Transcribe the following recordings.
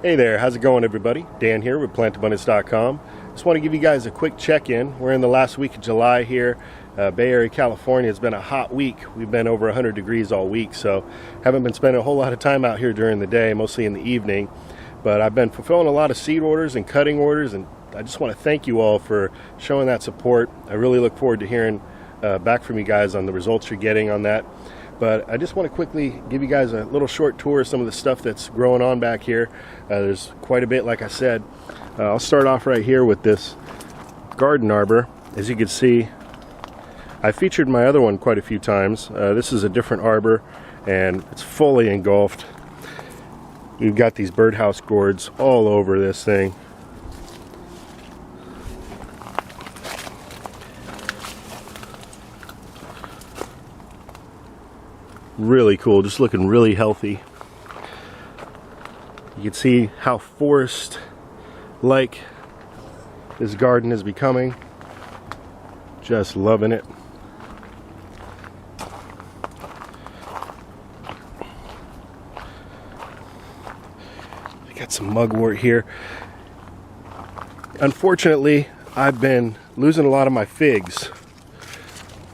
Hey there, how's it going everybody? Dan here with plantabundance.com. Just want to give you guys a quick check-in. We're in the last week of July here. Bay Area, California. It's been a hot week. We've been over 100 degrees all week, so haven't been spending a whole lot of time out here during the day, mostly in the evening. But I've been fulfilling a lot of seed orders and cutting orders, and I just want to thank you all for showing that support. I really look forward to hearing back from you guys on the results you're getting on that. But I just want to quickly give you guys a little short tour of some of the stuff that's growing on back here. There's quite a bit, like I said. I'll start off right here with this garden arbor. As you can see, I featured my other one quite a few times. This is a different arbor, and it's fully engulfed. We've got these birdhouse gourds all over this thing. Really cool, just looking really healthy. You can see how forest-like this garden is becoming. Just loving it. We got some mugwort here. Unfortunately, I've been losing a lot of my figs.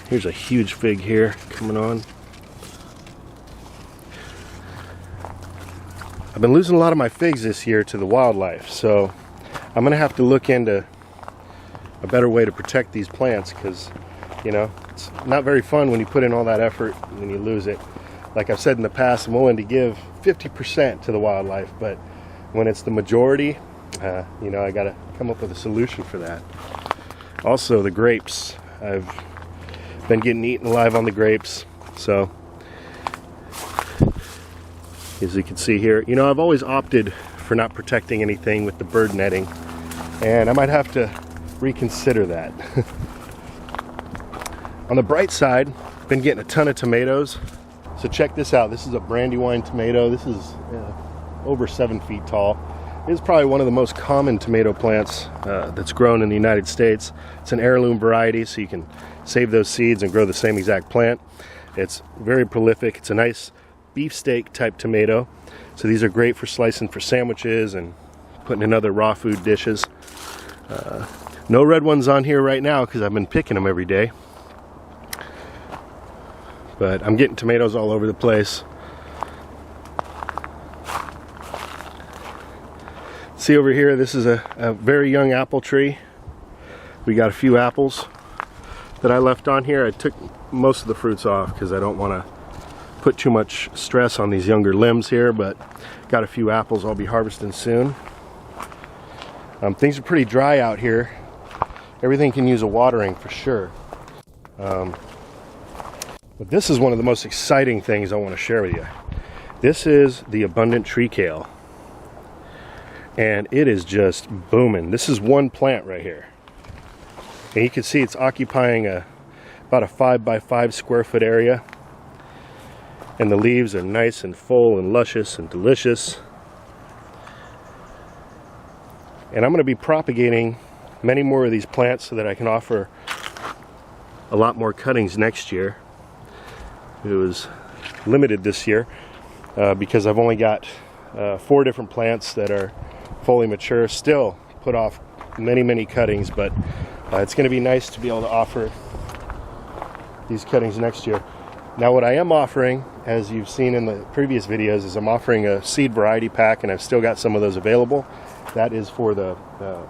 Here's a huge fig here coming on. I've been losing a lot of my figs this year to the wildlife, so I'm gonna have to look into a better way to protect these plants, because you know, it's not very fun when you put in all that effort and then you lose it. Like I've said in the past, I'm willing to give 50% to the wildlife, but when it's the majority, you know, I gotta come up with a solution for that. Also, the grapes, I've been getting eaten alive on the grapes, so as you can see here, you know, I've always opted for not protecting anything with the bird netting, and I might have to reconsider that. On the bright side, been getting a ton of tomatoes. So check this out. This is a Brandywine tomato. This is over 7 feet tall. It is probably one of the most common tomato plants that's grown in the United States. It's an heirloom variety, so you can save those seeds and grow the same exact plant. It's very prolific. It's a nice beefsteak type tomato, so these are great for slicing for sandwiches and putting in other raw food dishes. No red ones on here right now because I've been picking them every day, but I'm getting tomatoes all over the place. See over here, this is a very young apple tree. We got a few apples that I left on here. I took most of the fruits off because I don't want to put too much stress on these younger limbs here, but got a few apples I'll be harvesting soon. Things are pretty dry out here. Everything can use a watering for sure. But this is one of the most exciting things I want to share with you. This is the abundant tree kale, and it is just booming. This is one plant right here, and you can see it's occupying about a 5 by 5 square foot area. And the leaves are nice and full and luscious and delicious. And I'm going to be propagating many more of these plants so that I can offer a lot more cuttings next year. It was limited this year because I've only got 4 different plants that are fully mature. Still put off many cuttings, but it's going to be nice to be able to offer these cuttings next year. Now what I am offering, as you've seen in the previous videos, is I'm offering a seed variety pack, and I've still got some of those available. That is for the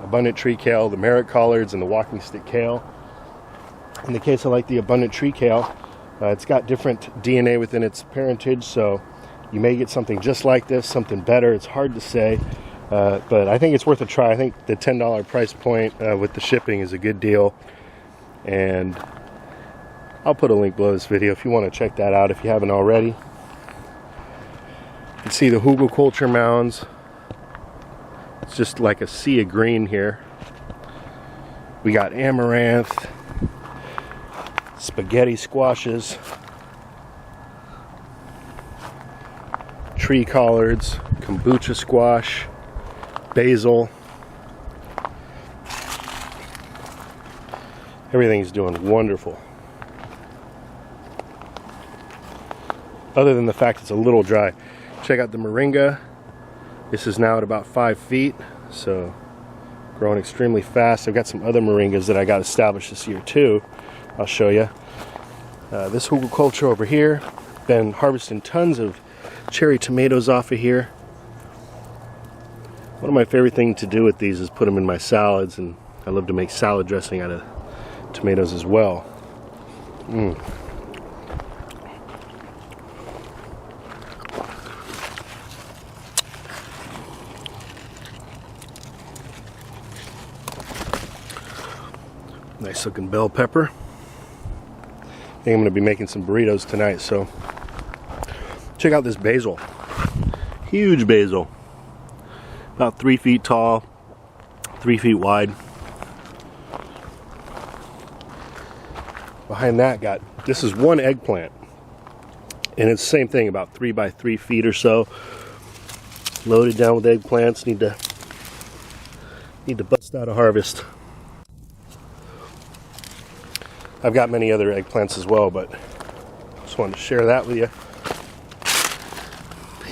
abundant tree kale, the Merritt collards, and the walking stick kale. In the case of like the abundant tree kale, it's got different DNA within its parentage, so you may get something just like this, something better. It's hard to say, but I think it's worth a try. I think the $10 price point with the shipping is a good deal, and I'll put a link below this video if you want to check that out if you haven't already. You can see the hugelkultur mounds. It's just like a sea of green here. We got amaranth, spaghetti squashes, tree collards, kombucha squash, basil. Everything's doing wonderful. Other than the fact it's a little dry. Check out the moringa. This is now at about 5 feet, so growing extremely fast. I've got some other moringas that I got established this year too. I'll show you. This hugelkultur over here, been harvesting tons of cherry tomatoes off of here. One of my favorite things to do with these is put them in my salads, and I love to make salad dressing out of tomatoes as well. Nice looking bell pepper. I think I'm going to be making some burritos tonight, so check out this basil. Huge basil. About 3 feet tall, 3 feet wide. Behind that this is one eggplant. And it's the same thing, about 3 by 3 feet or so. Loaded down with eggplants. Need to bust out a harvest. I've got many other eggplants as well, but just wanted to share that with you.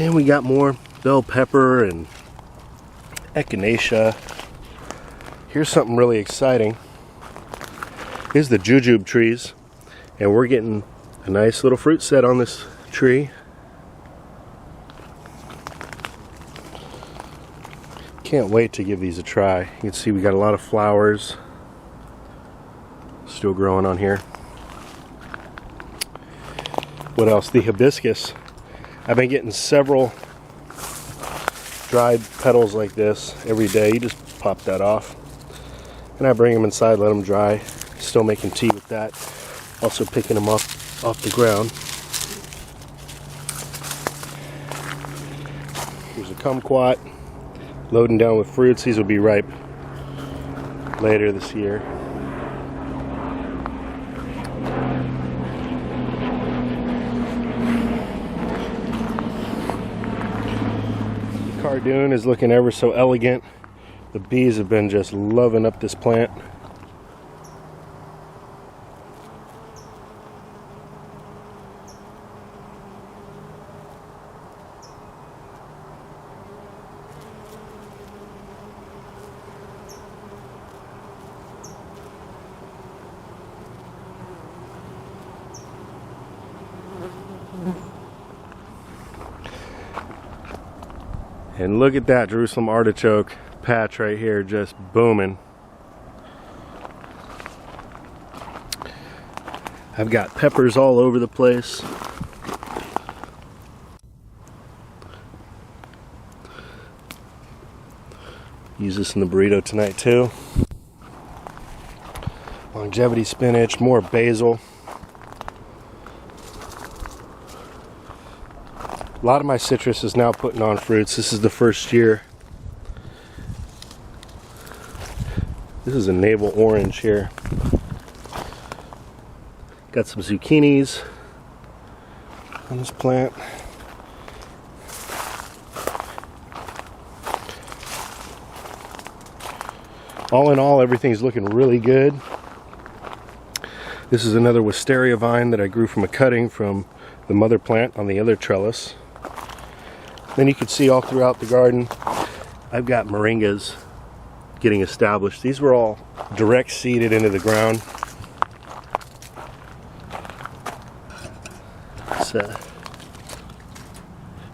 And we got more bell pepper and echinacea. Here's something really exciting. Here's the jujube trees, and we're getting a nice little fruit set on this tree. Can't wait to give these a try. You can see we got a lot of flowers still growing on here. What else? The hibiscus. I've been getting several dried petals like this every day. You just pop that off, and I bring them inside, let them dry. Still making tea with that. Also picking them up off the ground. Here's a kumquat, loading down with fruits. These will be ripe later this year. Cardoon is looking ever so elegant. The bees have been just loving up this plant. And look at that Jerusalem artichoke patch right here, just booming. I've got peppers all over the place. Use this in the burrito tonight too. Longevity spinach, more basil. A lot of my citrus is now putting on fruits. This is the first year. This is a navel orange here. Got some zucchinis on this plant. All in all, everything's looking really good. This is another wisteria vine that I grew from a cutting from the mother plant on the other trellis. Then you can see all throughout the garden, I've got moringas getting established. These were all direct seeded into the ground.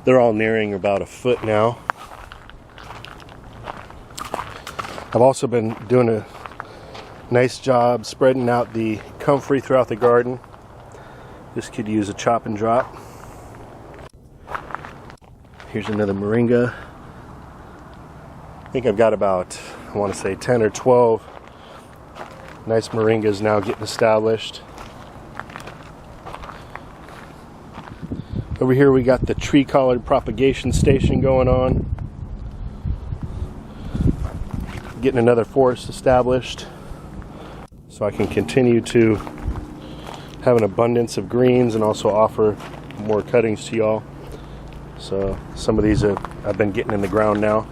They're all nearing about a foot now. I've also been doing a nice job spreading out the comfrey throughout the garden. This could use a chop and drop. Here's another moringa. I think I've got about, I want to say 10 or 12 nice moringas now getting established. Over here we got the tree collard propagation station going on. Getting another forest established so I can continue to have an abundance of greens and also offer more cuttings to y'all. So some of these I've been getting in the ground now.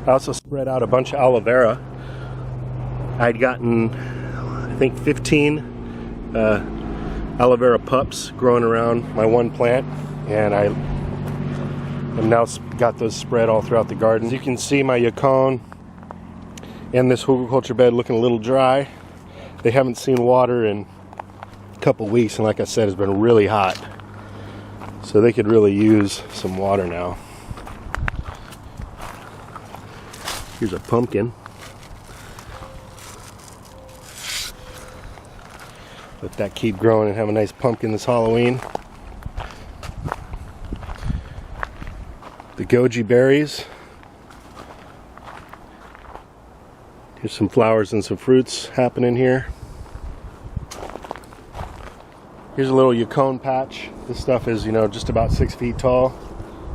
I also spread out a bunch of aloe vera. I'd gotten, I think, 15 aloe vera pups growing around my one plant, and I am now got those spread all throughout the garden. As you can see, my yacon and this horticulture bed looking a little dry. They haven't seen water in a couple weeks, and like I said, it's been really hot. So they could really use some water now. Here's a pumpkin. Let that keep growing and have a nice pumpkin this Halloween. The goji berries. Here's some flowers and some fruits happening here. Here's a little yacon patch. This stuff is, just about 6 feet tall.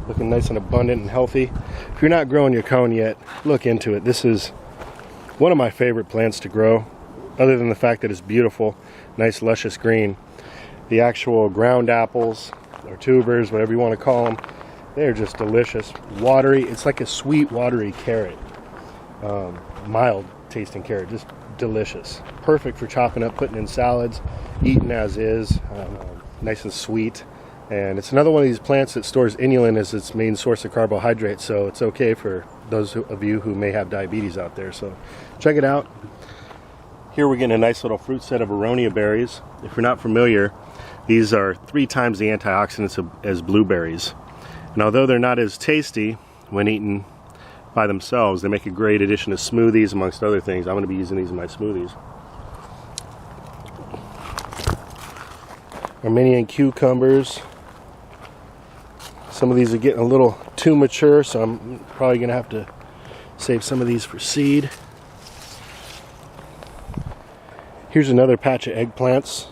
Looking nice and abundant and healthy. If you're not growing yacon yet, look into it. This is one of my favorite plants to grow, other than the fact that it's beautiful, nice luscious green. The actual ground apples, or tubers, whatever you want to call them, they're just delicious. Watery, it's like a sweet watery carrot. Mild tasting carrot, just delicious. Perfect for chopping up, putting in salads, eating as is, nice and sweet. And it's another one of these plants that stores inulin as its main source of carbohydrates, so it's okay for those of you who may have diabetes out there. So check it out. Here we're getting a nice little fruit set of aronia berries. If you're not familiar, these are 3 times the antioxidants as blueberries. And although they're not as tasty when eaten by themselves, they make a great addition to smoothies, amongst other things. I'm going to be using these in my smoothies. Armenian cucumbers. Some of these are getting a little too mature, so I'm probably going to have to save some of these for seed. Here's another patch of eggplants.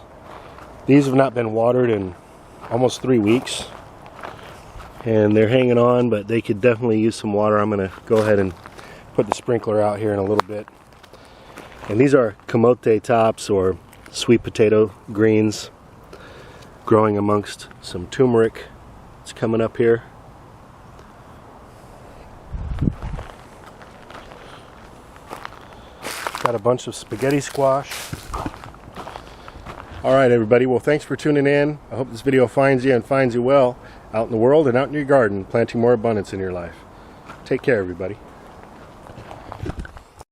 These have not been watered in almost 3 weeks, and they're hanging on, but they could definitely use some water. I'm going to go ahead and put the sprinkler out here in a little bit. And these are camote tops, or sweet potato greens, growing amongst some turmeric. It's coming up here. Got a bunch of spaghetti squash. Alright everybody, well thanks for tuning in. I hope this video finds you and finds you well out in the world and out in your garden, planting more abundance in your life. Take care everybody.